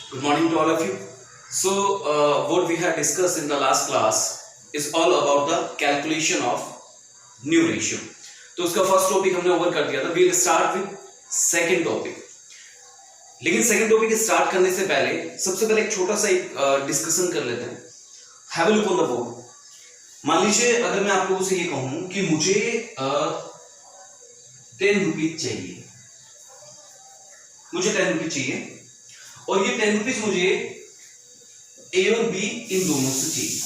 Good morning to all of you. So, what we have discussed in the last class is all about the calculation of new ratio. तो उसका first topic हमने over कर दिया था. We'll start with second topic. लेकिन second topic start करने से पहले सबसे पहले एक छोटा सा एक डिस्कशन कर लेते हैं. Have a look on the board. मान लीजिए अगर मैं आप लोगों से ये कहूं कि मुझे 10 रुपीज चाहिए, मुझे 10 रुपीज चाहिए और ये 10 रुपीज मुझे ए और बी इन दोनों से चाहिए.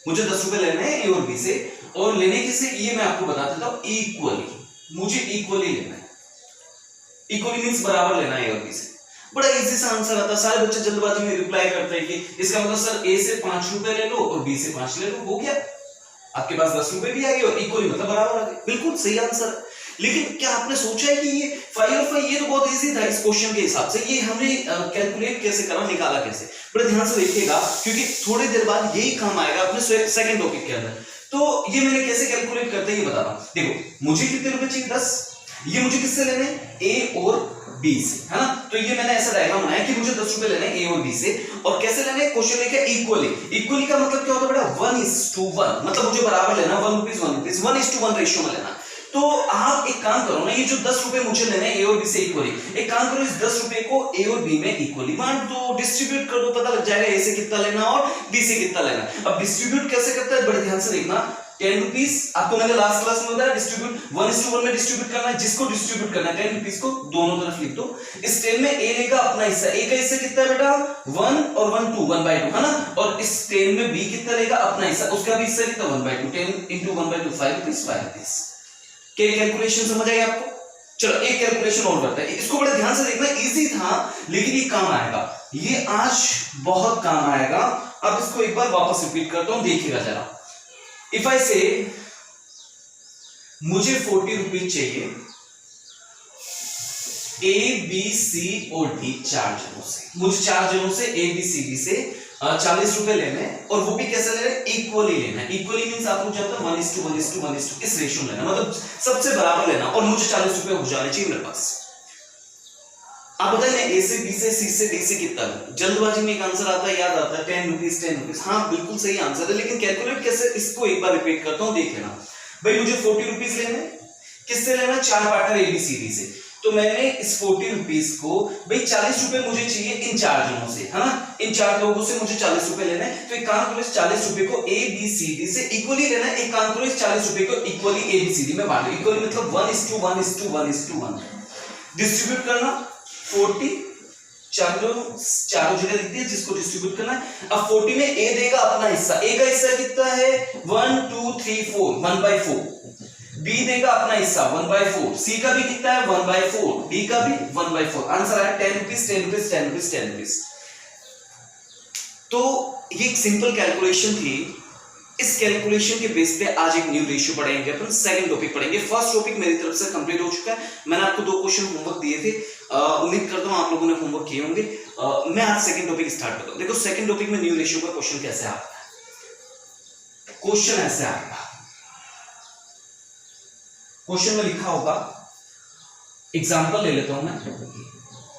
मुझे 10 रुपए लेना है ए और बी से, और लेने के से ये मैं आपको बता देता हूं इक्वली. मुझे इक्वली लेना है. इक्वली मींस बराबर लेना है ए और बी से. बड़ा इजी सा आंसर आता है. सारे बच्चे जल्दबाजी में रिप्लाई करते हैं कि इसका मतलब सर ए से 5 रुपए ले लो और बी से 5 ले लो, हो गया. आपके पास 10 रुपए भी आ गए और इक्वली मतलब बराबर आ गए. बिल्कुल सही आंसर है. लेकिन क्या आपने सोचा है कि ये 5 और 5 ये तो बहुत इजी था इस क्वेश्चन के हिसाब से. ये हमने कैलकुलेट कैसे करा, निकाला कैसे? बड़े ध्यान से देखिएगा क्योंकि थोड़ी देर बाद यही काम आएगा अपने सेकंड टॉपिक के अंदर. तो ये मैंने कैसे कैलकुलेट करते हैं ये बता रहा हूं. देखो मुझे कितने रुपए चाहिए? 10. ये मुझे किससे लेने हैं? ए और बी से, है ना. तो ये मैंने ऐसा डायग्राम बनाया कि मुझे 10 रुपए लेने हैं ए और बी से. और कैसे लेने हैं? क्वेश्चन लेके इक्वली. इक्वली का मतलब क्या होता है बेटा? 1:1. मतलब मुझे बराबर लेना, 1 रुपीज 1:1 रेशियो में लेना. तो आप एक काम करो ना, ये जो 10 रुपए मुझे लेने हैं ए और बी से इक्वली, एक काम करो इस 10 रुपए को ए और बी में इक्वली बांट दो, डिस्ट्रीब्यूट कर दो. पता लग जाएगा ए से कितना लेना और बी से कितना लेना. अब डिस्ट्रीब्यूट कैसे करता है बड़े ध्यान से देखना. 10 रुपीज आपको मैंने लास्ट क्लास में बताया, डिस्ट्रीब्यूट 1:1 में डिस्ट्रीब्यूट करना है. जिसको डिस्ट्रीब्यूट करना है 10 रुपीज को दोनों तरफ लिख दो. इस 10 में ए लेगा अपना हिस्सा. ए का हिस्सा कितना है बेटा? 1 और 1 2, 1/2, है ना. और इस 10 में बी कितना लेगा अपना हिस्सा, उसका भी हिस्सा कितना? 1/2. 10 into 1/2 5 रुपीज, 5 रुपीज. क्या कैलकुलेशन समझ आई आपको? चलो एक कैलकुलेशन और करते हैं. इसको बड़े ध्यान से देखना, इजी था लेकिन ये काम आएगा. ये आज बहुत काम आएगा. अब इसको एक बार वापस रिपीट करता हूं, देखिएगा जरा. इफ आई से मुझे 40 रुपीज चाहिए ए बी सी और डी 4 जनों से. मुझे 4 जनों से ए बी सी डी से 40 रुपए लेने हैं और वो भी कैसे लेना है? इक्वली लेना है. इक्वली मींस आप लोग जानते हैं 1:1 इस रेशियो में लेना, मतलब सबसे बराबर लेना. और मुझे 40 रुपए हो जाने चाहिए मेरे पास. आप बताइए ए से बी से सी से डी से कितना है? जल्दबाजी में एक आंसर आता है, याद आता है 10 रुपीज 10 रुपीज. हाँ बिल्कुल सही आंसर है, लेकिन कैलकुलेट कैसे इसको एक बार रिपीट करता हूं, देख लेना. भाई मुझे 40 रुपीज लेने, किससे लेना? 4 partner A B C D से. तो मैंने इस 40 रुपीज को, भाई 40 रुपए मुझे चाहिए इन 4 जनों से, है ना. इन 4 लोगों से मुझे 40 रुपए लेना है. तो एक काम करो इस 40 रुपए को ए बी सी डी से इक्वली लेना है. एक काम करो इस 40 रुपए को equally A B C D में बांट दो. इक्वली मतलब 1:1 डिस्ट्रीब्यूट करना. 40 चारों जगह लिख दिया जिसको डिस्ट्रीब्यूट करना है. अब 40 में ए देगा अपना हिस्सा. ए का हिस्सा कितना है? 1 2 3 4, 1/4. बी देगा अपना हिस्सा 1/4. सी का भी कितना है? 1/4. डी का भी 1/4. आंसर आया 10 रुपीज 10 रुपीज 10 रुपीज 10 रुपीज. तो ये एक सिंपल कैलकुलेशन थी. इस कैलकुलेशन के बेस पे आज एक न्यू रेशियो पढ़ेंगे अपन. सेकंड टॉपिक पढ़ेंगे. फर्स्ट टॉपिक मेरी तरफ से कंप्लीट हो चुका है. मैंने आपको 2 क्वेश्चन होमवर्क दिए थे. उम्मीद करता हूं आप लोगों ने होमवर्क किए होंगे. मैं आज सेकंड टॉपिक स्टार्ट करता हूं. देखो सेकंड टॉपिक में न्यू रेशियो का क्वेश्चन कैसे आता है. क्वेश्चन ऐसे आएगा. क्वेश्चन में लिखा होगा, एग्जांपल ले लेता हूं मैं.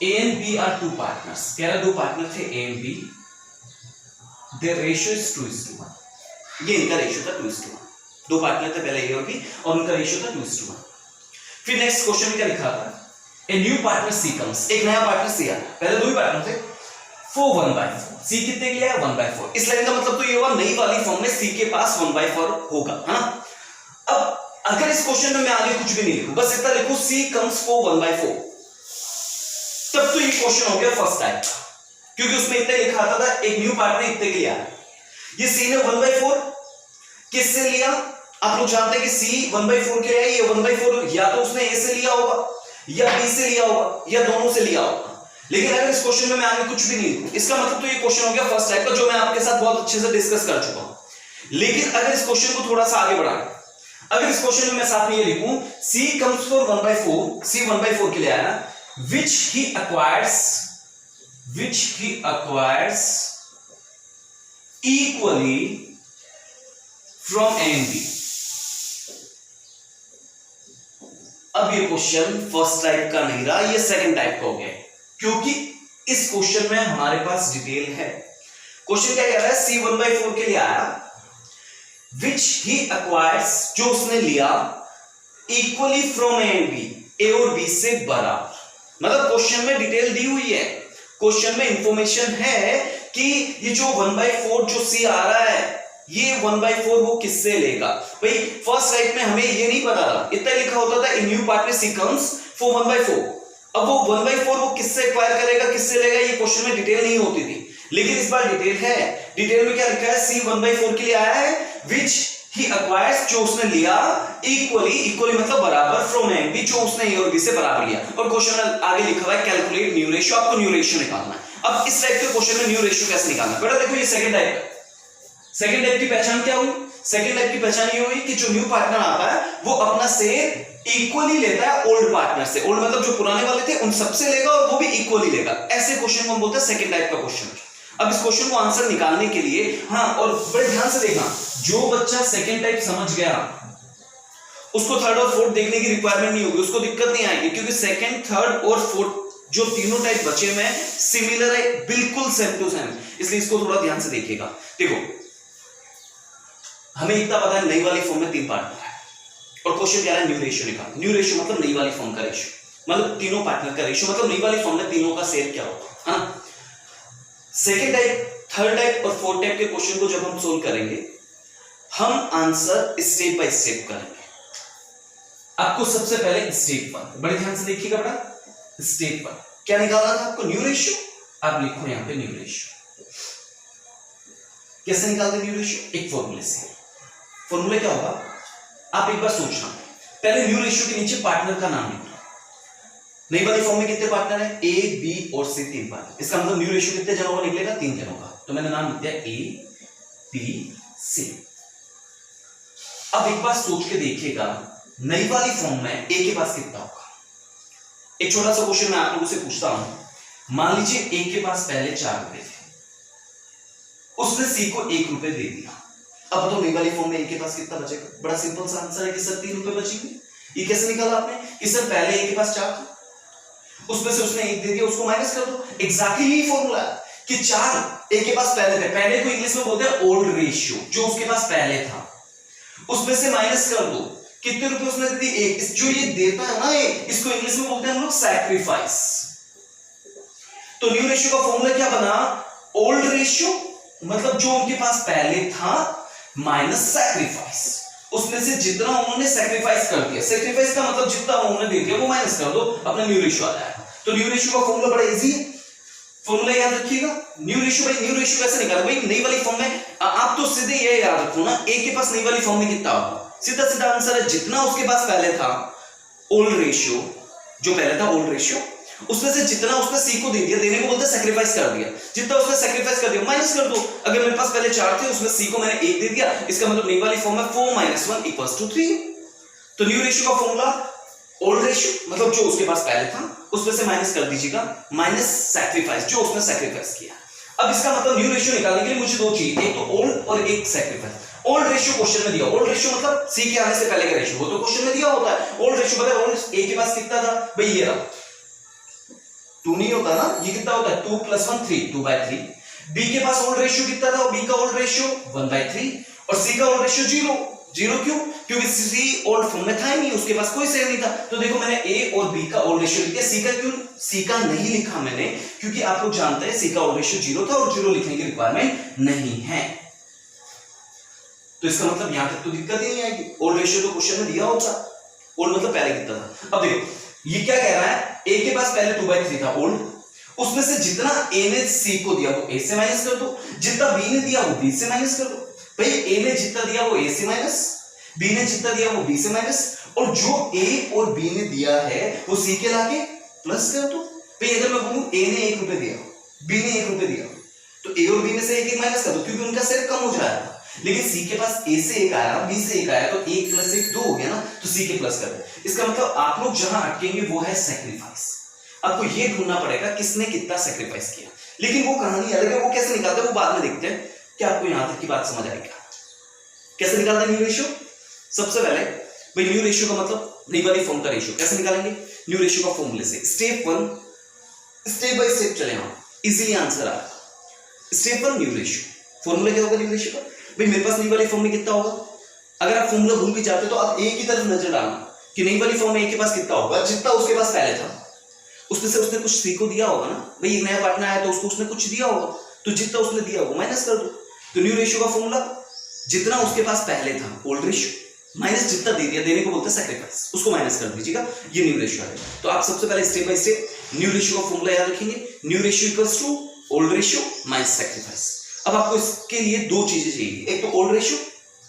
A and B are 2 partners. कह रहा 2 पार्टनर थे A and B. Their ratio is 2:1. ये इनका रेशियो था 2:1. 2 पार्टनर थे पहले ए और बी और उनका रेशियो था 2:1. फिर नेक्स्ट क्वेश्चन में क्या लिखा था? A new partner C comes. एक नया पार्टनर सी आया. पहले 2 ही पार्टनर थे. 1/4. सी कितने के लिए है? 1/4. इस लाइन का मतलब तो ये हुआ नई वाली फॉर्म में सी के पास 1/4 होगा, है ना. अब अगर इस क्वेश्चन में मैं आगे कुछ भी नहीं लिखूं, बस इतना लिखूं सी कम्स फॉर 1/4, तब तो ये क्वेश्चन हो गया फर्स्ट टाइप, क्योंकि उसमें इतना लिखा था एक न्यू पार्टनर इतने के लिए आया. ये सी ने 1/4 किससे लिया? आप लोग जानते हैं कि सी 1/4 के लिए. ये 1/4 या तो उसने ए से लिया होगा या बी से लिया होगा या दोनों से लिया होगा. लेकिन अगर इस क्वेश्चन में मैं आगे कुछ भी नहीं लिखूं, इसका मतलब तो ये क्वेश्चन हो गया फर्स्ट टाइप का, जो मैं आपके साथ बहुत अच्छे से डिस्कस कर चुका हूं. लेकिन अगर इस क्वेश्चन को थोड़ा सा आगे बढ़ाएं, अगर इस क्वेश्चन में मैं साथ में ये लिखूं C comes for 1/4, C 1/4 के लिए आया ना, which he acquires equally from A and B. अब ये क्वेश्चन फर्स्ट टाइप का नहीं रहा, ये सेकंड टाइप का हो गया, क्योंकि इस क्वेश्चन में हमारे पास डिटेल है। क्वेश्चन क्या कह रहा है, C1/4 के लिए आया, विच ही एक्वायर्स, जो उसने लिया, equally from A and B, A और बी से बराबर। मतलब क्वेश्चन में डिटेल दी हुई है, क्वेश्चन में इंफॉर्मेशन है कि ये जो 1/4 जो C आ रहा है, ये 1/4 वो किससे लेगा। भाई फर्स्ट राइट में हमें ये नहीं पता था, इतना लिखा होता था इन न्यू पार्ट में C comes for 1/4। अब वो 1/4 वो किससे एक्वायर करेगा, किससे लेगा, ये क्वेश्चन में डिटेल नहीं होती थी, लेकिन इस बार डिटेल है। डिटेल में क्या लिखा है, C 1/4 के लिए आया है, विच ही एक्वायर्स, जो उसने लिया, इक्वली मतलब बराबर, फ्रॉम ए बी, जो उसने ए और बी से बराबर लिया। और क्वेश्चन में आगे लिखा हुआ है कैलकुलेट न्यू रेशियो, आपको न्यू रेशियो निकालना है। अब इस टाइप के क्वेश्चन में न्यू रेशियो कैसे निकालना है, बेटा देखो ये सेकंड टाइप है। सेकंड टाइप की पहचान क्या हुई, सेकंड टाइप की पहचान ये हुई कि जो न्यू पार्टनर आता है वो अपना शेयर इक्वली लेता है ओल्ड पार्टनर से, ओल्ड मतलब जो पुराने वाले थे उन सबसे लेगा और वो भी इक्वली लेगा। ऐसे क्वेश्चन को हम बोलते हैं सेकंड टाइप का क्वेश्चन। अब इस क्वेश्चन को आंसर निकालने के लिए, हाँ और बड़े ध्यान से देखना, जो बच्चा सेकंड टाइप समझ गया उसको थर्ड और फोर्थ देखने की रिक्वायरमेंट नहीं होगी, उसको दिक्कत नहीं आएगी, क्योंकि सेकंड, थर्ड और फोर्थ जो तीनों टाइप बचे हुए हैं सिमिलर है, बिल्कुल सेम टू सेम, इसलिए इसको थोड़ा ध्यान से देखिएगा। देखो हमें इतना पता है नई वाली फॉर्म में 3 पार्टनर है और क्वेश्चन क्या है, न्यू रेशियो निकाल। न्यू रेशियो मतलब नई वाली फॉर्म का रेशियो, मतलब तीनों पार्टनर का रेशियो, मतलब नई वाली फॉर्म में तीनों का शेयर क्या होगा, हाँ। सेकेंड टाइप, थर्ड टाइप और फोर्थ टाइप के क्वेश्चन को जब हम सोल्व करेंगे, हम आंसर स्टेप बाय स्टेप करेंगे। आपको सबसे पहले स्टेप 1 बड़े ध्यान से देखिएगा बेटा, स्टेप 1 क्या निकालना था आपको, न्यू रेशियो। आप लिखो यहां पे न्यू रेशियो। कैसे निकालते न्यू रेशियो, एक फॉर्मूले से। फॉर्मूला क्या होगा, आप एक बार सोचना, पहले न्यू रेशियो के नीचे पार्टनर का नाम लिखना। नई वाली फॉर्म में कितने पार्टनर है, ए बी और सी, 3 पार्टनर। इसका मतलब न्यू रेशियो कितने जनों का निकलेगा, 3 जनों का। तो मैंने नाम लिख दिया ए बी सी। अब एक बार सोच के देखिएगा, नई वाली फॉर्म में ए के पास कितना होगा। एक छोटा सा क्वेश्चन मैं आप लोगों से पूछता हूं, मान लीजिए ए के पास पहले 4 रुपए थे, उसने सी को 1 रुपए दे दिया। अब तो नई वाली फॉर्म में ए के पास कितना बचेगा, बड़ा सिंपल सा आंसर है कि सर 3 रुपए बचेंगे। ये कैसे निकाला आपने, कि सर पहले ए के पास 4 था, उसमें से उसने 1 दे दिया, उसको माइनस कर दो। एग्जैक्टली यही फॉर्मूला है कि 4 ए के पास पहले थे, पहले को इंग्लिश में बोलते हैं ओल्ड रेशियो, जो उसके पास पहले था, उसमें से माइनस कर दो। कितने रुपए उसने दे दिए, 1। जो ये देता है ना, इसको इंग्लिश में बोलते हैं हम लोग सैक्रिफाइस। तो न्यू रेशियो का फॉर्मूला क्या बना, ओल्ड रेशियो मतलब जो उनके पास पहले था माइनस सैक्रिफाइस, उसमें से जितना उन्होंने सैक्रिफाइस कर दिया, सैक्रिफाइस का मतलब जितना उन्होंने दे दिया वो माइनस कर दो, अपना न्यू रेशियो आ जाएगा। तो न्यू रेशियो का फॉर्मूला बड़ा इजी है, फॉर्मूला याद रखिएगा। न्यू रेशियो, भाई न्यू रेशियो कैसे निकाला, भाई नई वाली फॉर्म में आप तो सीधे ये याद रखो ना, ए के पास नई वाली फॉर्म में कितना होगा, सीधा सीधा आंसर है जितना उसके पास पहले था ओल्ड रेशियो, जो पहले था ओल्ड रेशियो, उसमें से जितना उसने सी को दे दिया, देने को बोलते हैं सैक्रिफाइस कर दिया, जितना उसने सैक्रिफाइस कर दिया माइनस कर दो। अगर मेरे पास पहले 4 थे, उसमें सी को मैंने 1 दे दिया, इसका मतलब नई वाली फॉर्म में 4 - 1 = 3। तो न्यू रेशियो का फॉर्मूला ओल्ड रेशियो मतलब जो उसके पास पहले था, उसमें से माइनस कर दीजिएगा, माइनस सैक्रिफाइस जो उसने सैक्रिफाइस किया। अब इसका मतलब न्यू रेशियो निकालने के लिए मुझे 2 चाहिए, एक तो ओल्ड और एक सैक्रिफाइस। ओल्ड रेशियो क्वेश्चन में दिया, ओल्ड रेशियो मतलब सी के आने से पहले का रेशियो, वो तो क्वेश्चन में दिया होता है। ओल्ड रेशियो पता है, ओल्ड ए के पास कितना था, भाई ये रहा 2 नहीं होता ना, ये कितना होता है 2 + 1 3, 2/3। बी के पास ओल्ड रेशियो कितना था, बी का ओल्ड रेशियो 1/3 और सी का ओल्ड रेशियो 0 क्यों, क्योंकि सी ओल्ड फॉर्म में था ही नहीं, उसके पास कोई शेयर नहीं था। तो देखो मैंने ए और बी का ओल्ड रेशियो लिख दिया, सी का क्यों, सी का नहीं लिखा मैंने, क्योंकि आप लोग जानते हैं सी का ओल्ड रेशियो 0 था और 0 लिखने की रिक्वायरमेंट नहीं है। तो इसका मतलब यहां तक तो दिक्कत ही नहीं आएगी, ओल्ड रेशियो तो क्वेश्चन में दिया होता, ओल्ड मतलब पहले कितना था। अब देखो ये क्या कह रहा है, ए के पास पहले 2/3 था ओल्ड, उसमें से जितना ए ने सी को दिया वो ए से माइनस कर दो, जितना बी ने दिया वो बी से माइनस कर दो। भाई ए ने जितना दिया वो ए से माइनस, बी ने जितना दिया वो बी से माइनस, और जो ए और बी ने दिया है वो सी के लाके प्लस कर दो। भाई अगर मैं बोलूं ए ने 1 रुपए दिया, बी ने 1 रुपए दिया, तो ए और बी में से 1 माइनस कर दो, क्योंकि उनका शेयर कम हो जाएगा। लेकिन सी के पास ए से 1 आया, बी से 1 आया, तो 1 + 1 2 हो गया ना, तो सी के प्लस कर दो। इसका मतलब आप लोग जहां अटकेंगे वो है सैक्रिफाइस। आपको ये ढूंढना पड़ेगा किसने कितना सैक्रिफाइस किया, लेकिन वो कहानी अलग है, वो कैसे निकालते हैं वो बाद में देखते हैं। क्या आपको यहां तक की बात समझ आएगी, कैसे निकालते हैं न्यू रेशियो। सबसे पहले भाई न्यू रेशियो का मतलब नई वाली फॉर्म का रेशियो कैसे निकालेंगे, न्यू रेशियो का फॉर्मूले से। स्टेप 1 स्टेप बाय स्टेप चले हम, इजीली आंसर आ रहा। स्टेप 1 न्यू रेशियो, फॉर्मूला क्या होगा न्यू रेशियो का? भाई मेरे पास न्यू वाली फॉर्म में कितना होगा, अगर आप फॉर्मूला भूल भी जाते तो आप ए की तरफ नजर डालना कि नई वाली फॉर्म में ए के पास कितना होगा, जितना उसके पास पहले था उसमें से उसने कुछ सी को दिया होगा ना, भाई एक नया पार्टनर आया तो उसको उसने कुछ दिया होगा, तो जितना उसने दिया होगा माइनस कर दो। तो न्यू रेशियो का फॉर्मूला जितना उसके पास पहले था ओल्ड रेशियो माइनस जितना दे दिया, देने को बोलते हैं सैक्रिफाइस, उसको माइनस कर दीजिएगा, ये न्यू रेशियो है। तो आप सबसे पहले step by step new ratio का फॉर्मूला याद रखेंगे, new ratio equals to old ratio minus sacrifice. अब आपको इसके लिए दो चीजें चाहिए, एक तो ओल्ड रेशियो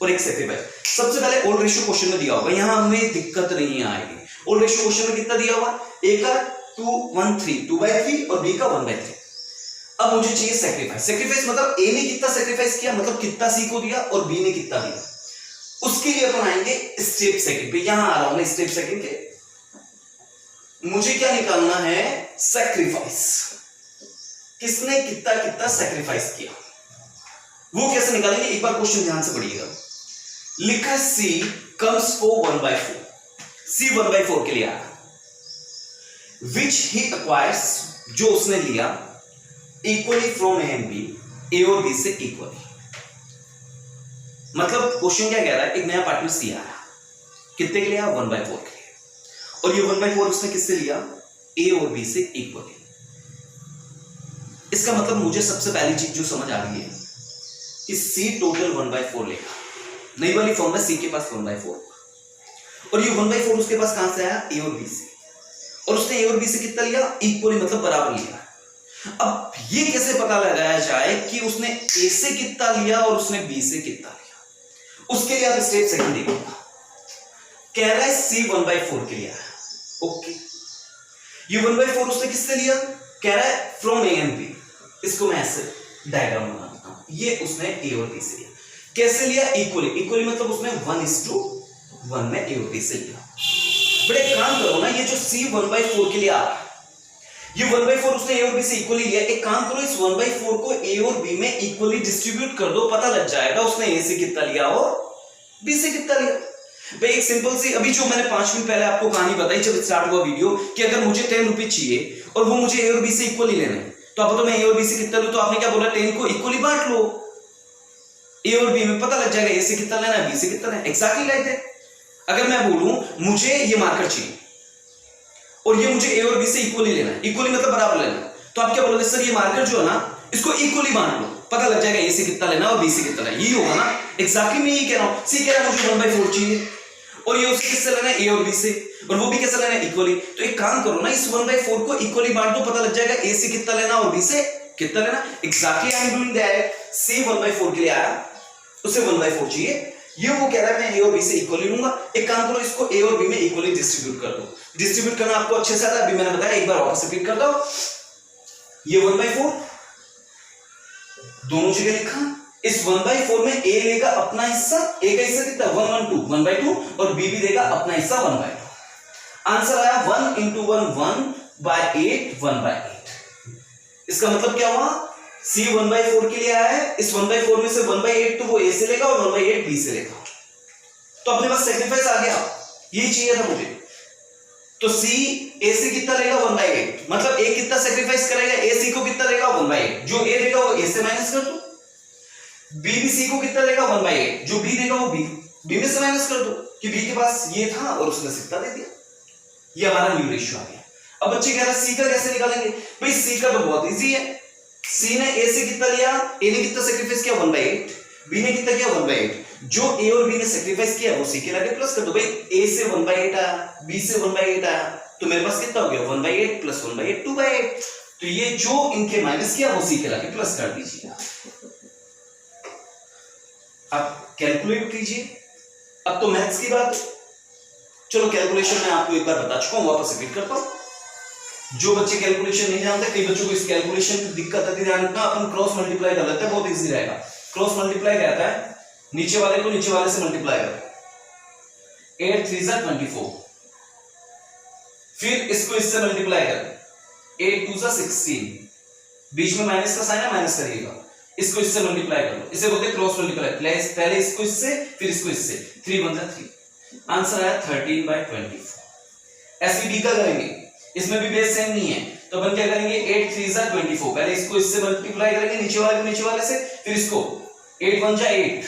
और एक सैक्रिफाइस। सबसे पहले ओल्ड रेशियो क्वेश्चन में दिया होगा, यहां हमें दिक्कत नहीं आएगी। ओल्ड रेशियो क्वेश्चन में कितना दिया हुआ, ए का 2/3 2/3 और बी का 1/3। अब मुझे चाहिए सैक्रिफाइस, सैक्रिफाइस मतलब ए ने कितना सैक्रिफाइस किया, मतलब कितना सी को दिया और बी ने कितना दिया, उसके लिए अपन आएंगे स्टेप सेकंड पे। यहां आ रहा हूं मैं स्टेप सेकंड के, मुझे क्या निकालना है, सैक्रिफाइस, किसने कितना कितना सैक्रिफाइस किया, वो कैसे निकालेंगे, एक बार क्वेश्चन ध्यान से पढ़िएगा। लिखा C comes for 1/4, C 1/4 के लिए आया, which he acquires, जो उसने लिया, equally from A and B, A और B से इक्वली। मतलब क्वेश्चन क्या कह रहा है, एक नया पार्टनर C आया, कितने के लिए आया, 1/4 के लिए, और ये 1/4 उसने किससे लिया, A और B से इक्वली। इसका मतलब मुझे सबसे पहली चीज जो समझ आ रही है कि C टोटल 1/4 लेगा, नई वाली फॉर्म में C के पास 1/4 और ये 1/4 उसके पास कहां से आया, A और B से, और उसने A और B से कितना लिया, इक्वली मतलब बराबर लिया। अब ये कैसे पता लगाया जाए कि उसने A से कितना लिया और उसने B से कितना लिया, उसके लिए आप स्टेप सेकंड देखिएगा। कह रहा है C 1/4 के लिए आया, ओके, ये 1/4 उसने किससे लिया, कह रहा है फ्रॉम A and B, इसको मैं ऐसे डायग्राम बना देता हूं, ये उसने A और B से लिया, कैसे लिया, इक्वली, इक्वली मतलब उसने 1:1 में A और B से लिया। बट एक काम करो ना, ये जो C 1/4 के लिए आ रहा है, ये 1/4 उसने A और B से इक्वली लिया, एक काम करो इस 1/4 को A और B में इक्वली डिस्ट्रीब्यूट कर दो, पता लग जाएगा उसने A से कितना लिया और B से कितना लिया। भाई एक सिंपल सी, अभी जो मैंने 5 मिनट पहले आपको कहानी बताई जब स्टार्ट हुआ वीडियो, कि अगर मुझे 10 रुपीज चाहिए और वो मुझे A और B से इक्वली लेना है, तो आप तो मैं A और B से कितना लूं, तो आपने क्या बोला, 10 को इक्वली बांट लो, A और B में पता लग जाएगा A से कितना लेना है, B से कितना लेना है, एक्जैक्टली लाइक दैट। अगर मैं बोलूं मुझे ये मार्कर चाहिए और ये मुझे A और B से इक्वली लेना है, इक्वली मतलब बराबर लेना है, तो आप क्या बोलोगे, सर ये मार्कर जो है ना इसको इक्वली बांट लो, पता लग जाएगा A से कितना लेना और B से कितना लेना, यही होगा ना। एक्जैक्टली मैं यही कह रहा हूं, C कह रहा है मुझे 1/4 चाहिए और ये उसे किससे लेना है, A और B से, और वो भी कैसे लेना है, इक्वली। तो एक काम करो ना, इस 1/4 को इक्वली बांट दो, पता लग जाएगा A से कितना लेना और B से कितना लेना। Exactly I am doing that. C 1/4 के लिए आया, उसे 1/4 चाहिए, ये वो कह रहा है मैं A और B से इक्वली लूंगा, एक काम करो इसको A और B में इक्वली डिस्ट्रीब्यूट कर दो। डिस्ट्रीब्यूट करना आपको अच्छे से आता है, अभी मैंने बताया, एक बार वापस रिपीट कर दो। ये 1/4 दोनों जगह लिखा, इस 1/4 में A लेगा अपना हिस्सा, A का हिस्सा कितना, 1/2 और B भी देगा अपना हिस्सा 1/2। आंसर आया 1 × 1 1/8 1/8। इसका मतलब क्या हुआ, C 1/4 के लिए आया है, इस 1/4 में से 1/8 तो वो A से लेगा और 1/8 B से लेगा, तो अपने पास सैक्रिफाइस आ गया, यही चाहिए था मुझे। तो C A से कितना लेगा, 1/8, मतलब A कितना सैक्रिफाइस करेगा, A C को कितना लेगा, 1/8, जो A देगा वो A से माइनस कर दो। B भी C को कितना लेगा, 1/8, जो B देगा वो B में से माइनस कर दो, कि B के पास ये था और उसने कितना दे दिया, ये हमारा न्यू रेशियो आ गया। अब बच्चे कह रहे हैं C का कैसे निकालेंगे, भाई C का तो बहुत इजी है, C ने A से कितना लिया, A ने कितना सैक्रिफाइस किया, 1/8, B ने कितना किया, 1/8, जो A और B ने सैक्रिफाइस किया वो C के लाके प्लस कर दो। भाई A से 1/8 आया, B से 1/8 आया, तो मेरे पास कितना हो गया, 1/8 + 1/8 2/8, तो ये जो इनके माइनस किया वो C के लाके प्लस कर दीजिए। आप कैलकुलेट कीजिए, अब तो मैथ्स की बात, चलो कैलकुलेशन मैं आपको एक बार बता चुका हूं, वापस रिपीट करता हूं। जो बच्चे कैलकुलेशन नहीं जानते, कई बच्चों को इस कैलकुलेशन की दिक्कत आती है, ध्यान रखना, अपन क्रॉस मल्टीप्लाई कर लेते हैं, बहुत इजी रहेगा। क्रॉस मल्टीप्लाई रहता है, नीचे वाले को नीचे वाले से मल्टीप्लाई करो, 8 3 = 24, फिर इसको इससे मल्टीप्लाई करें, 8 2 = 16, बीच में माइनस का साइन है, माइनस करिएगा, इसको इससे मल्टीप्लाई कर लो, इसे बोलते हैं क्रॉस मल्टीप्लाई, पहले इसको इससे फिर इसको इससे, 3 1 = 3, आंसर आया 13/24। ऐसे B का करेंगे, इसमें भी बेस सेम नहीं है, तो अपन क्या करेंगे 8 3 जा 24, पहले इसको इससे मल्टीप्लाई करेंगे नीचे वाले को नीचे वाले से, फिर इसको 8 1 जा 8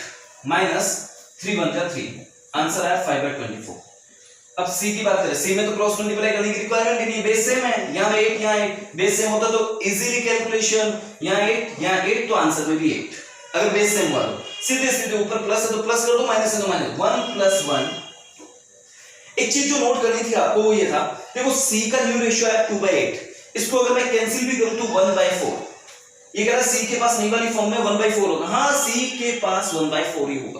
माइनस 3 1 जा 3, आंसर आया 5/24। अब सी की बात करें, सी में तो क्रॉस मल्टीप्लाई करने की रिक्वायरमेंट ही नहीं, बेस सेम है, यहाँ 8 यहाँ 8, बेस सेम होता तो इजीली कैलकुलेशन, यहाँ 8 तो आंसर में भी 8, अगर बेस सेम हुआ तो सीधे सीधे ऊपर प्लस है तो प्लस कर दो, माइनस है तो माइनस, 1 + 1। एक चीज जो नोट करनी थी आपको वो ये था, देखो सी का न्यू रेशियो है 2/8, इसको अगर मैं कैंसिल भी करूं तो 1/4, ये कह रहा है सी के पास नई वाली फॉर्म में 1/4 होगा, हाँ सी के पास 1/4 ही होगा,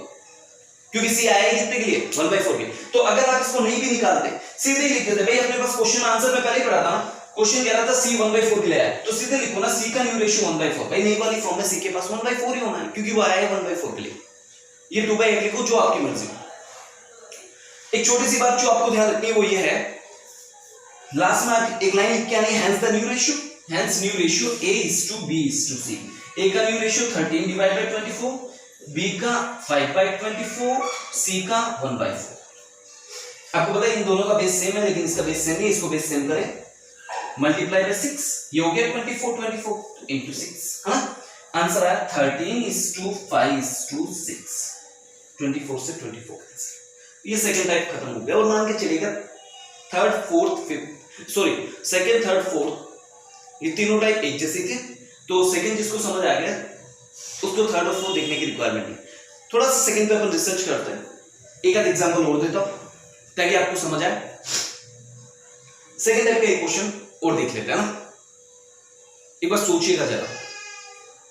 क्योंकि सी आया कितने के लिए 1/4 के। तो अगर आप इसको नहीं भी निकालते सीधे लिख देते, भाई अपने पास क्वेश्चन आंसर में पहले ही पढ़ा था, क्वेश्चन कह रहा था सी 1/4 के लिए आया, तो सीधे लिखो ना सी का न्यू रेशियो 1/4, भाई नई वाली फॉर्म में सी के पास 1/4 ही होना है, क्योंकि वो आया है 1/4 के लिए। ये 2/8 लिखो जो आपकी मर्जी। एक छोटी सी बात जो आपको ध्यान रखनी है वो ये है, लास्ट में आप एक लाइन लिख के आनी है, hence the new ratio, hence new ratio A:B:C। A का न्यू रेशियो 13/24, B का 5/24, C का 1/4। आपको पता है इन दोनों का बेस सेम है, लेकिन इसका बेस सेम नहीं, इसको बेस सेम करें, मल्टीप्लाई बाय 6, ये हो गया 24 into 6, है ना। आंसर आया 13:5:6, 24 से 24 कैंसिल। ये सेकंड टाइप खत्म हो गया, और मान के चलेगा third fourth fifth, sorry second third fourth, ये तीनों टाइप एक जैसे थे, तो सेकंड जिसको समझ आ गया उसको थर्ड और फोर्थ देखने की रिक्वायरमेंट नहीं। थोड़ा सा सेकंड पे अपन रिसर्च करते हैं, एक आध एग्जांपल और देता हूं ताकि आपको समझ आए। सेकंड टाइप का एक क्वेश्चन और देख लेते हैं ना, एक बार सोचिएगा जरा,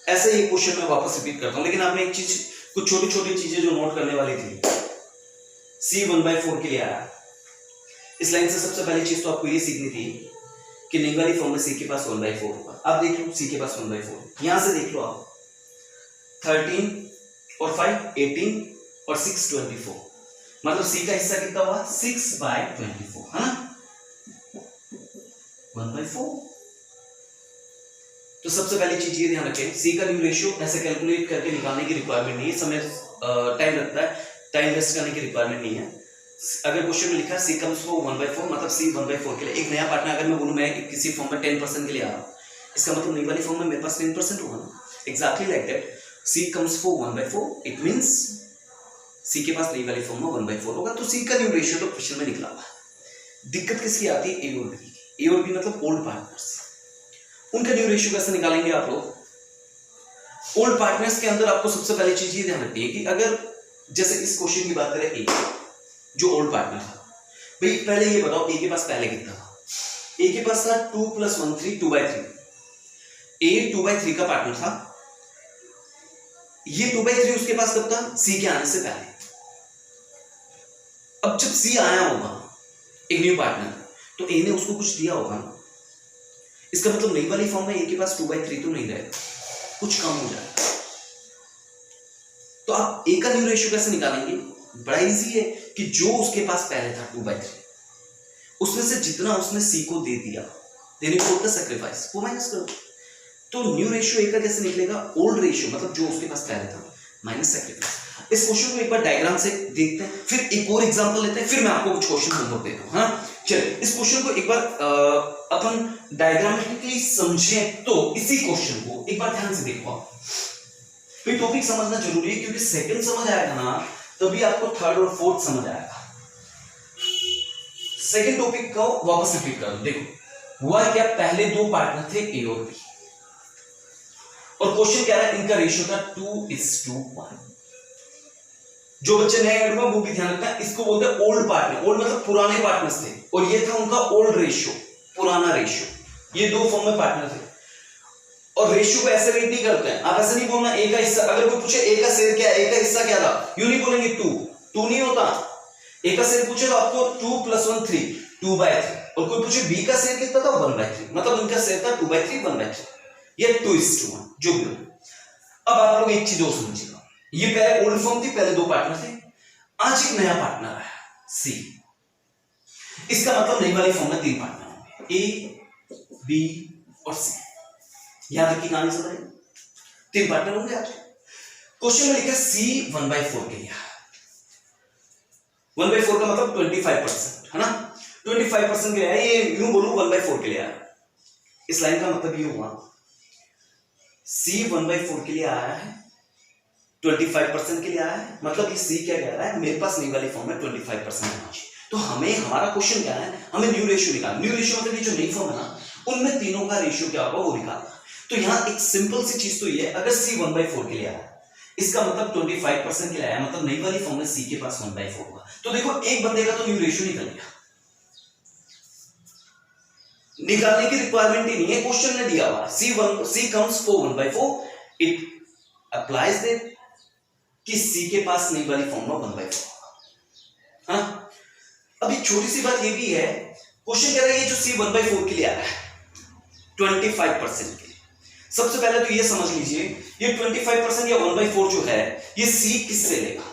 ऐसे ही क्वेश्चन मैं वापस रिपीट करता हूं, लेकिन आपने एक चीज, कुछ छोटी छोटी चीजें जो नोट करने वाली थी। C 1/4 के लिए आया, इस लाइन से सबसे पहली चीज तो आपको ये सीखनी थी कि नई वाली फॉर्म में C के पास 1/4 होगा। आप देख लो C के पास 1/4, यहां से देख लो आप 13 और 5 18 और 6 24, मतलब C का हिस्सा कितना हुआ 6/24, है ना, 1/4। तो सबसे पहली चीज ये ध्यान रखें, C का न्यू रेशियो ऐसे कैलकुलेट करके निकालने की रिक्वायरमेंट नहीं है, समय टाइम लगता है, टाइम वेस्ट करने की रिक्वायरमेंट नहीं है। अगर क्वेश्चन में लिखा है C कम्स फॉर 1/4, मतलब C 1/4 के लिए एक नया पार्टनर, अगर मैं बोलूं मैं किसी फॉर्म में 10% के लिए आ रहा हूं, इसका मतलब नई वाली फॉर्म में मेरे पास 10% होगा ना, exactly like that. C comes for 1/4, it means C के पास नई वाली फॉर्म में 1/4 होगा, तो C का न्यू रेशियो तो क्वेश्चन में निकला हुआ। दिक्कत किसकी आती है, A और B की। A और B मतलब ओल्ड पार्टनर्स, उनका न्यू रेशियो कैसे निकालेंगे आप लोग। ओल्ड पार्टनर्स के अंदर आपको सबसे पहली चीज ये ध्यान रखनी है कि अगर जैसे इस क्वेश्चन की बात करें A, जो ओल्ड पार्टनर था, भाई पहले ये बताओ A के पास पहले कितना था। A के पास था 2 + 1 3, 2/3। A 2/3 का पार्टनर था, ये 2/3 उसके पास कब था, C के आने से पहले। अब जब C आया होगा एक न्यू पार्टनर, तो A ने उसको कुछ दिया होगा, इसका मतलब नई वाली फॉर्म में A के पास 2/3 तो नहीं रहेगा, कुछ कम हो जाएगा। तो आप A का न्यू रेशियो कैसे निकालेंगे, बड़ा इजी है कि जो उसके पास पहले था 2/3, उसमें से जितना उसने C को दे दिया, देने को बोलते सैक्रिफाइस, वो माइनस करो। तो न्यू रेशियो A का कैसे निकलेगा, ओल्ड रेशियो मतलब जो उसके पास पहले था माइनस सैक्रिफाइस। इस क्वेश्चन को एक बार डायग्राम से देखते हैं, फिर एक और एग्जांपल लेते हैं, फिर मैं आपको कुछ क्वेश्चन होमवर्क देता हूं। हाँ चलिए, इस क्वेश्चन को एक बार अपन डायग्रामेटिकली समझें, तो इसी क्वेश्चन को एक बार ध्यान से देखो आप। तो टॉपिक समझना जरूरी है, क्योंकि सेकंड समझ आएगा ना तभी आपको थर्ड और फोर्थ समझ आएगा। सेकंड टॉपिक को वापस रिपीट करो, देखो हुआ क्या, पहले दो पार्टनर थे A और B, और क्वेश्चन क्या है, इनका रेशियो था 2:1। जो बच्चे नए ऐड हुए वो भी ध्यान रखना, इसको बोलते हैं ओल्ड पार्टनर। ओल्ड मतलब पुराने पार्टनर्स थे, और ये था उनका ओल्ड रेशियो, पुराना रेशियो। ये दो फॉर्म में पार्टनर थे, और रेशियो को ऐसे रेट नहीं करते हैं। आप ऐसे नहीं बोलना A का हिस्सा, अगर कोई पूछे A का शेयर क्या है, A का हिस्सा क्या था, यूं नहीं बोलेंगे 2 नहीं होता। A का शेयर पूछे तो आपको 2 + 1 3, 2/3, और कोई पूछे B का शेयर कितना था, 1/3, मतलब उनका शेयर था 2/3, 1/3, ये 2:1 जो भी हो। अब आप लोग एक चीज और समझिएगा, ये पहले ओल्ड फॉर्म थी, पहले दो पार्टनर थे, आज एक नया पार्टनर आया C, इसका मतलब नई वाली फॉर्म में 3 पार्टनर होंगे, A, B और C। यहां तक की कहानी समझ, 3 पार्टनर होंगे आज। क्वेश्चन में लिखा C 1/4 के लिए, 1/4 का मतलब 25%, है ना, 25% के लिए आया, ये यूं बोलूं 1/4 के लिए आया। इस लाइन का मतलब ये हुआ C 1/4 के लिए आया है, 25% के लिए आया है, मतलब ये C क्या कह रहा है, मेरे पास नई वाली फॉर्म में 25% आना चाहिए। तो हमें हमारा क्वेश्चन क्या है, हमें न्यू रेशियो निकालना। न्यू रेशियो मतलब ये जो नई फॉर्म है ना, उनमें तीनों का रेशियो क्या होगा वो निकालना। तो यहाँ एक सिंपल सी चीज तो ये है, अगर C 1/4 के लिए आया, इसका मतलब 25% के लिए आया, मतलब नई वाली फॉर्म में C के पास 1/4 होगा। तो देखो एक बंदे का तो न्यू रेशियो निकल गया, निकालने की रिक्वायरमेंट ही नहीं है, क्वेश्चन ने दिया हुआ C comes for 1/4, it applies that कि C के पास नई वाली फॉर्म में 1/4 होगा। हाँ, अभी छोटी सी बात ये भी है, क्वेश्चन कह रहा है ये जो C 1/4 के लिए आया है 25% के लिए, सबसे पहले तो ये समझ लीजिए ये 25% या 1/4 जो है ये C किससे लेगा,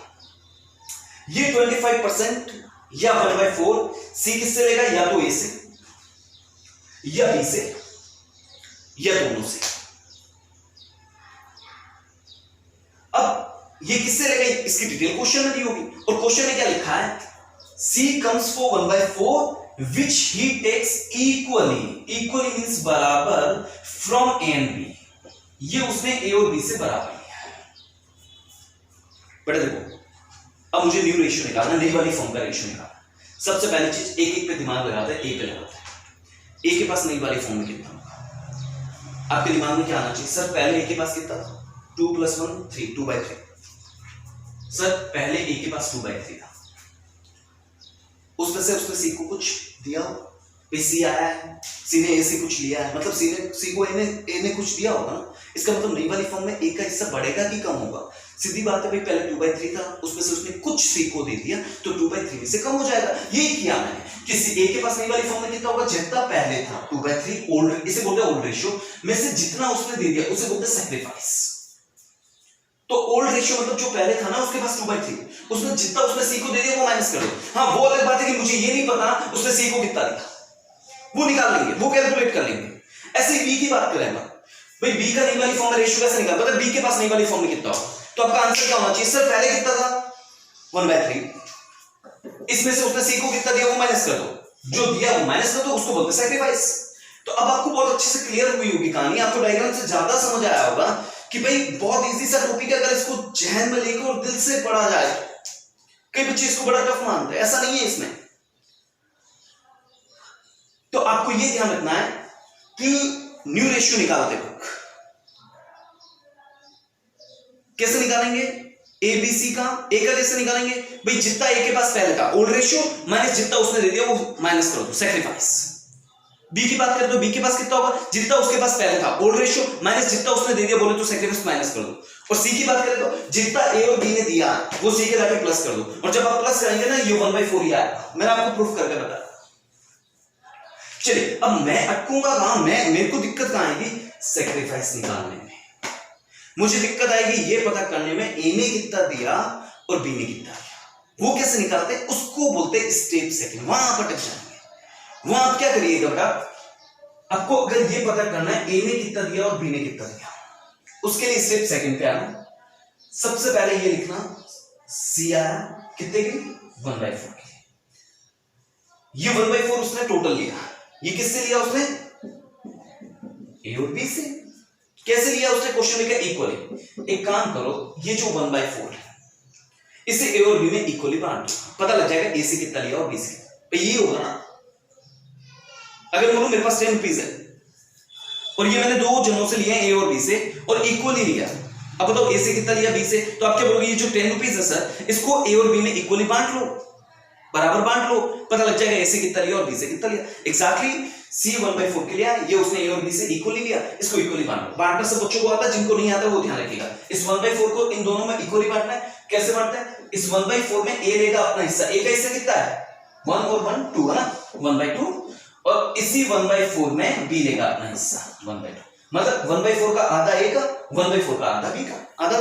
ये 25% या 1/4 C किससे लेगा, या तो A से या B से या दोनों से। अब ये किससे लेगा इसकी डिटेल क्वेश्चन में दी होगी, और क्वेश्चन में क्या लिखा है, C comes for 1/4 which he takes equally means बराबर from A and B, ये उसने A और B से बराबर लिया है। बेटा देखो अब मुझे न्यू रेशियो निकालना, नई वाली फॉर्म का रेशियो निकालना। सबसे पहली चीज एक एक पे दिमाग लगाते हैं, A पे लगाते हैं। A के पास नई वाली फॉर्म में कितना होगा, आपके दिमाग में क्या आना चाहिए, सर पहले A के पास कितना था, 2 + 1 3, 2/3। सर पहले A के पास 2/3 था, उसमें से उसने C को कुछ दिया, C आया है, C ने A से कुछ लिया है, मतलब C को A ने कुछ दिया होगा ना, इसका मतलब नई वाली फॉर्म में A का हिस्सा बढ़ेगा कि कम होगा, सीधी बात है भाई, पहले 2/3 था, उसमें से उसने कुछ C को दे दिया तो 2/3 से कम हो जाएगा। यही किया मैंने कि A के पास नई वाली फॉर्म में कितना होगा, जितना पहले था 2/3 ओल्ड, इसे बोलते हैं ओल्ड रेशियो, में से जितना उसने दे दिया उसे बोलते हैं सैक्रिफाइस। तो ओल्ड रेशियो मतलब जो पहले था ना उसके पास 2/3, उसने जितना उसने C को दे दिया वो माइनस कर दो। हाँ वो अलग बात है कि मुझे ये नहीं पता उसने C को कितना दिया, वो निकाल लेंगे, वो कैलकुलेट कर लेंगे। ऐसे ही B की बात करेंगे भाई, B का नई वाली फॉर्म में रेशियो कैसे निकाल, मतलब B के पास नई वाली फॉर्म में कितना होगा, तो आपका आंसर क्या होना चाहिए, सर पहले कितना था 1/3, इसमें से उसने C को कितना दिया वो माइनस कर दो, जो दिया वो माइनस कर दो, उसको बोलते हैं सैक्रिफाइस। तो अब आपको बहुत अच्छे से क्लियर हुई होगी कहानी, आपको डायग्राम से ज्यादा समझ आया होगा कि भाई बहुत इजी सा टॉपिक है, अगर इसको जहन में लेकर और दिल से पढ़ा जाए। कई बच्चे इसको बड़ा टफ मानते हैं, ऐसा नहीं है इसमें। तो आपको यह ध्यान रखना है कि न्यू रेशियो निकालते वक्त कैसे निकालेंगे, ABC का A का कैसे निकालेंगे भाई, जितना A के पास पहले था ओल्ड रेशियो माइनस जितना उसने दे दिया वो माइनस कर दो, सैक्रिफाइस। B की बात करें तो B के पास कितना होगा, जितना उसके पास पहले था ओल्ड रेशियो माइनस जितना उसने दे दिया बोले तो सैक्रिफाइस माइनस कर दो। और C की बात करें तो जितना A और B ने दिया वो C के लाके प्लस कर दो, और जब आप प्लस करेंगे ना ये 1/4 ही आएगा, मैंने आपको प्रूफ करके बताया। चलिए अब मैं अटकूंगा कहां, मेरे को दिक्कत कहां आएगी, सैक्रिफाइस निकालने में। मुझे दिक्कत आएगी ये पता करने में A ने कितना दिया और B ने कितना दिया, वो कैसे निकालते हैं उसको बोलते हैं स्टेप सेकंड, वहां आप अटक जाएंगे। वहां आप क्या करिएगा बेटा, आपको अगर ये पता करना है A ने कितना दिया और B ने कितना दिया, उसके लिए स्टेप सेकंड पे आना। सबसे पहले ये लिखना C आया कितने के लिए, 1/4 के लिए। ये 1/4 उसने टोटल लिया, ये किससे लिया उसने, A और B से। कैसे लिया उसने, क्वेश्चन लिखा इक्वली। एक काम करो, ये जो 1/4 है इसे A और B में इक्वली बांट दो, पता लग जाएगा A से कितना लिया और B से, तो ये होगा ना। अगर बोलो मेरे पास 10 रुपीज है और ये मैंने दो जनों से लिया A और B से और इक्वली लिया, अब बताओ A से कितना लिया B से, तो आप क्या बोलोगे, ये जो 10 रुपीज है सर इसको A और B में इक्वली बांट लो, बराबर बांट लो, पता लग जाएगा A से कितना लिया और B से कितना लिया। एग्जैक्टली C 1/4 के लिया, ये उसने A और B से इक्वली लिया, इसको इक्वली बांटो। बांटना सब बच्चों को आता है, जिनको नहीं आता वो ध्यान रखिएगा। इस 1/4 को इन दोनों में इक्वली बांटना है। कैसे बांटते हैं, इस 1/4 में A लेगा अपना हिस्सा, A का हिस्सा कितना है 1 और 1 2 है ना, 1/2, और इसी 1/4 में B लेगा अपना हिस्सा 1/2, मतलब 1/4 का आधा A का, 1/4 का आधा B का, आधा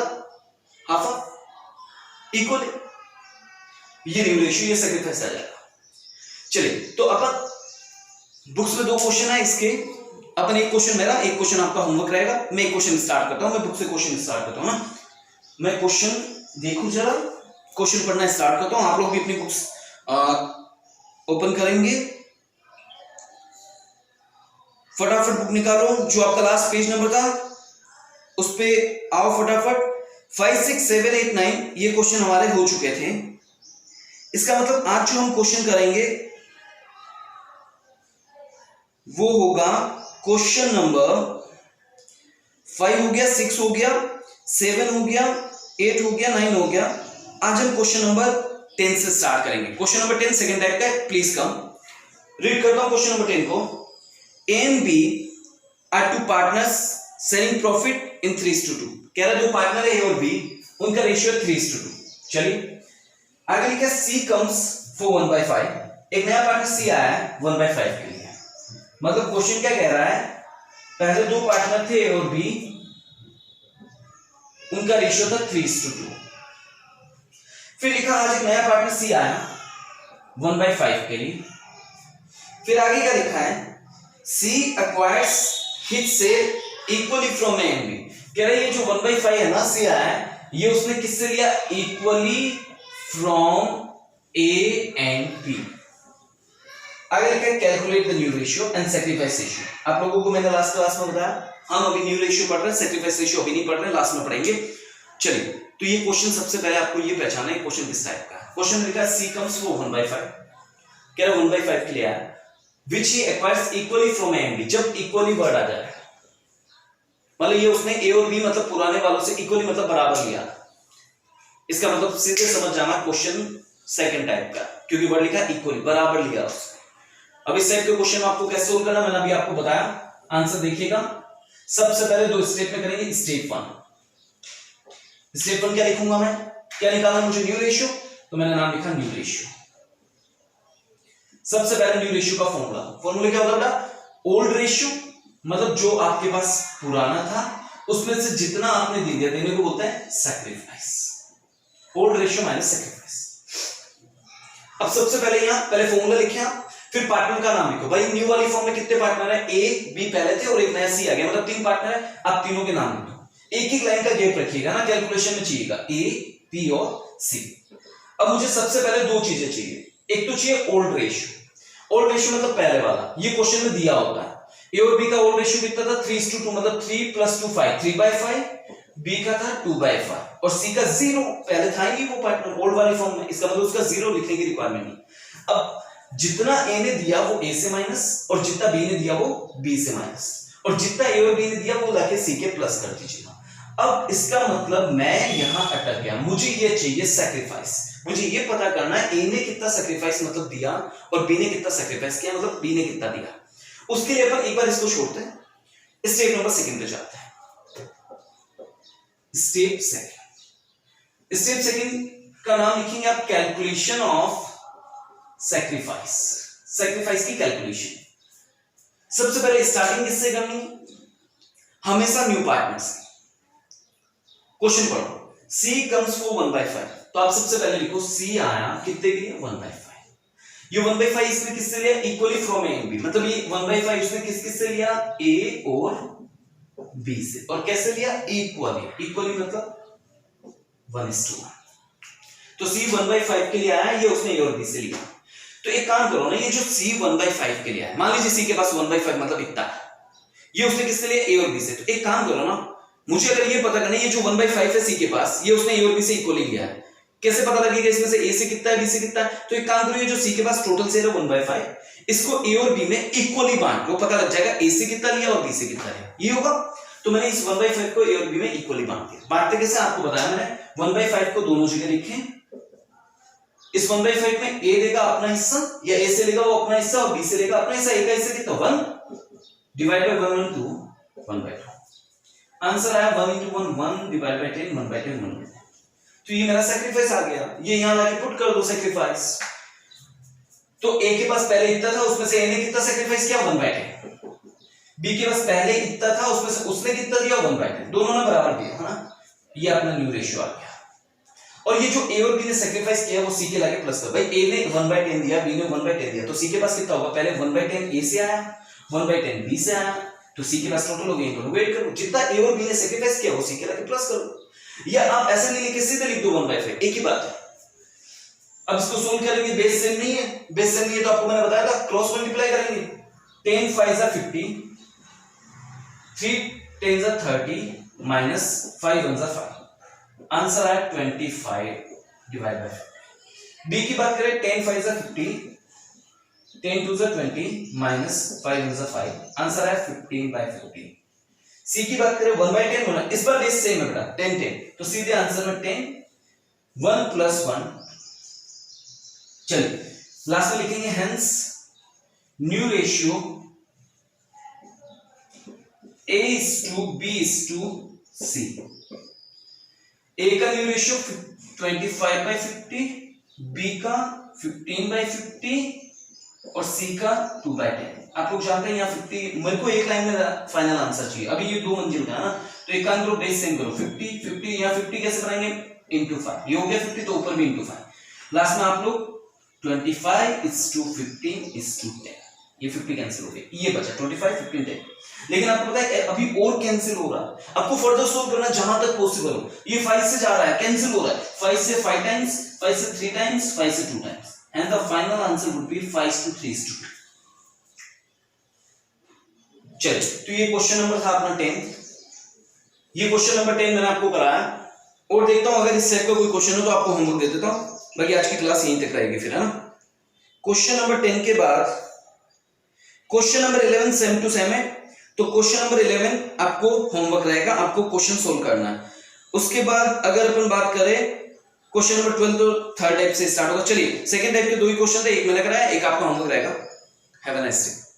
हाफ इक्वली। ये न्यू रेशियो, ये सैक्रिफाइस आ जाएगा। चलिए तो अपन बुक्स में दो क्वेश्चन है इसके, अपन एक क्वेश्चन मेरा, एक क्वेश्चन आपका होमवर्क रहेगा। मैं एक क्वेश्चन स्टार्ट करता हूं, मैं बुक से क्वेश्चन स्टार्ट करता हूं ना, मैं क्वेश्चन देखूं जरा, क्वेश्चन पढ़ना स्टार्ट करता हूं। आप लोग भी अपनी बुक्स ओपन करेंगे। फटाफट बुक निकालो, जो आपका लास्ट पेज नंबर था उस पे आओ फटाफट। 5, 6, 7, 8, 9 ये क्वेश्चन हमारे हो चुके थे। इसका मतलब आज जो हम क्वेश्चन करेंगे वो होगा क्वेश्चन नंबर 5 हो गया, 6 हो गया, 7 हो गया, 8 हो गया, 9 हो गया। आज हम क्वेश्चन नंबर 10 से स्टार्ट करेंगे। क्वेश्चन नंबर 10 सेकंड टाइप का है, प्लीज कम। रीड करता हूं क्वेश्चन नंबर 10 को। A and B are two partners selling profit in 3:2। कह रहा है जो पार्टनर है ए और बी उनका रेशियो 3:2। चलिए आगे लिखा सी कम्स फॉर 1/5। एक नया पार्टनर सी आया है 1/5 के लिए। मतलब क्वेश्चन क्या कह रहा है, पहले दो पार्टनर थे ए और बी, उनका रेशियो था 3:2। फिर लिखा आज एक नया पार्टनर सी आया 1/5 के लिए। फिर आगे क्या लिखा है, C acquires his share equally from A and B. कह रहा है ये जो 1/5 है ना सी आया है, ये उसने किससे लिया, equally from A and B. आगे लिखा है calculate the new ratio and sacrifice ratio. आप लोगों को मैंने लास्ट क्लास में बताया, हम अभी न्यू रेशियो पढ़ रहे हैं, सैक्रिफाइस रेशियो अभी नहीं पढ़ रहे, लास्ट में पढ़ेंगे। चलिए तो ये क्वेश्चन सबसे पहले आपको ये पहचाना है क्वेश्चन किस टाइप का है। क्वेश्चन लिखा है सी कम्स फॉर 1/5। कह रहा है 1/5 के लिए आया which he acquires equally from A and B. जब इक्वली वर्ड आ जाए मतलब ये उसने ए और बी मतलब पुराने वालों से इक्वली मतलब बराबर लिया, इसका मतलब सीधे समझ जाना क्वेश्चन सेकंड टाइप का, क्योंकि वर्ड लिखा इक्वली बराबर लिया उसने। अब इस टाइप के क्वेश्चन आपको कैसे सोल्व करना मैंने अभी आपको बताया, आंसर देखिएगा। सबसे पहले दो स्टेप में करेंगे। स्टेप 1, स्टेप 1 क्या लिखूंगा मैं, क्या निकालना मुझे, न्यू रेशियो, तो मैंने नाम लिखा न्यू रेशियो। सबसे पहले न्यू रेशियो का फॉर्मूला क्या होता है, ओल्ड रेशियो मतलब जो आपके पास पुराना था उसमें से जितना आपने दे दिया देने को बोलते हैं sacrifice. Old ratio minus sacrifice. अब सबसे पहले यहां पहले फॉर्मूला लिखे, फिर पार्टनर का नाम लिखो। भाई न्यू वाली फॉर्म में कितने पार्टनर है, ए बी पहले थे और एक नया सी आ गया, मतलब 3 पार्टनर है। आप तीनों के नाम लिखो, एक एक लाइन का गैप रखिएगा ना, कैलकुलेशन में चाहिएगा ए बी और सी। अब मुझे सबसे पहले दो चीजें चाहिए, एक तो चाहिए ओल्ड रेशियो। ओल्ड रेशियो मतलब पहले वाला, ये क्वेश्चन में दिया होता है। ए और बी का ओल्ड रेशियो कितना था, 3:2 मतलब 3 + 2 5, 3/5। बी का था 2/5 और सी का 0 पहले था ही वो पार्टनर ओल्ड वाली फॉर्म में, इसका मतलब उसका 0 लिखने की रिक्वायरमेंट नहीं। अब जितना ए ने दिया वो ए से माइनस और जितना बी ने दिया वो बी से माइनस और जितना ए और बी ने दिया वो लाके सी के प्लस कर दीजिएगा। अब इसका मतलब मैं यहां अटक गया, मुझे ये चाहिए सैक्रिफाइस। मुझे ये पता करना है ए ने कितना सैक्रिफाइस मतलब दिया और बी ने कितना सैक्रिफाइस किया मतलब बी ने कितना दिया। उसके लिए अपन एक बार इसको छोड़ते हैं, स्टेप नंबर 2 पे जाते हैं। स्टेप 2 का नाम लिखेंगे आप कैलकुलेशन ऑफ सैक्रिफाइस। सैक्रिफाइस की कैलकुलेशन सबसे पहले स्टार्टिंग किससे करनी है, हमेशा न्यू पार्टनर से। क्वेश्चन पढ़ो, सी कम्स फॉर 1/5। तो आप सबसे पहले लिखो सी आया कितने के लिए, 1/5। ये 1/5 इसने किससे लिया, equally from A and B, मतलब ये 1/5 इसने किससे लिया, ए और बी से। और कैसे लिया, इक्वली। इक्वली मतलब 1:1। तो सी 1/5 के लिए आया, ये उसने ए और बी से लिया। तो एक काम करो ना, ये जो सी 1/5 के लिए आया, मान लीजिए सी के पास 1/5 मतलब इतना है, ये उसने किससे लिया, ए और बी से। तो एक काम करो ना, मुझे अगर ये पता करना है ये जो 1/5 है सी के पास, ये उसने ए और बी से इक्वली लिया है, कैसे पता लगेगा इसमें से ए से कितना है बी से कितना है। तो एक काम करो, ये जो सी के पास टोटल शेयर है 1/5, इसको ए और बी में इक्वली बांट लो, पता लग जाएगा ए से कितना लिया और बी से कितना लिया, ये होगा। तो मैंने इस 1/5 को ए और बी में इक्वली बांट दिया। बांटते कैसे आपको बताया मैंने, 1/5 को दोनों जगह लिखें। इस 1/5 में ए देगा अपना हिस्सा, या ए से लेगा वो अपना हिस्सा और बी से लेगा अपना हिस्सा। ए का हिस्सा कितना, 1 डिवाइड बाय 1 1 2 1/2। आंसर आया 1 × 1 1 डिवाइड बाय 10 1/10 1/10। तो ये मेरा सैक्रिफाइस आ गया, ये यहां लाके पुट कर दो सैक्रिफाइस। तो ए के पास पहले इतना था, उसमें से ए ने कितना सैक्रिफाइस किया, 1/10। बी के पास पहले इतना था, उसमें से उसने कितना दिया, 1/10। दोनों ने बराबर दिया है ना, ये अपना न्यू रेशियो आ गया। और ये जो ए और बी ने सैक्रिफाइस किया वो सी के लाके प्लस कर। भाई ए ने 1/10 दिया, बी ने 1/10 दिया, तो सी के पास कितना होगा, पहले 1/10 ए से आया, 1/10 बी से आया, तो सी के पास टोटल हो गया। दोनों वेट करो, जितना ए और बी ने सैक्रिफाइस किया वो सी के लाके प्लस करो, या आप ऐसे नहीं लिख सीधे लिख दो 1/5, एक ही बात है। अब इसको सोल्व करेंगे, बेस सेम नहीं है, बेस सेम नहीं है तो आपको मैंने बताया था क्रॉस मल्टीप्लाई करेंगे। 10 5 50, 3 10 जा 30 माइनस 5 1 जा 5, आंसर है 25 डिवाइड बाय 50। बी की बात करें 10 5 जा 50, 10 2 जा 20 माइनस 5 1 जा 5, आंसर है 15 बाय 50। सी की बात करें 1 बाय 10 होना, इस बार बेस सेम है बेटा 10 10, तो सीधे आंसर में 10 1 प्लस 1। चलिए लास्ट में लिखेंगे hence new ratio A is to B is to C। A का न्यू रेशियो 25 by 50, B का 15 by 50 और C का 2 by 10। आप लोग जानते हैं यहाँ 50, मेरे को एक लाइन में फाइनल आंसर चाहिए। अभी ये 2 मंजिल का है ना, तो एक काम करो बेस सेम करो 50 50, यहाँ 50 कैसे बनाएंगे इंटू 5, ये हो गया 50 तो ऊपर भी इंटू 5। लास्ट में आप लोग 25 is to 15 is to 10, ये 50 कैंसिल हो गया, ये बचा 25 15 10। लेकिन आपको पता है अभी और कैंसिल हो रहा है, आपको फर्दर सोल्व करना जहां तक पॉसिबल हो। ये 5 से जा रहा है, कैंसिल हो रहा है, 5 से 5 टाइम्स, 5 से 3 टाइम्स, 5 से 2 times, and the final answer would be 5 to 3 is to 2। चलिए तो ये क्वेश्चन नंबर था अपना 10, ये क्वेश्चन नंबर 10 मैंने आपको कराया, और देखता हूं अगर इस सेट का कोई क्वेश्चन हो तो आपको होमवर्क दे देता हूं, बाकी आज की क्लास यहीं तक रहेगी फिर, है ना। क्वेश्चन नंबर 10 के बाद question number 11 same to same है, तो क्वेश्चन नंबर 11 आपको होमवर्क रहेगा, आपको क्वेश्चन सोल्व करना है। उसके बाद अगर अपन बात करें क्वेश्चन नंबर 12 तो थर्ड टाइप से स्टार्ट होगा। चलिए सेकंड टाइप के 2 ही क्वेश्चन थे, एक मैंने कराया, एक आपका होमवर्क रहेगा। Have a nice day.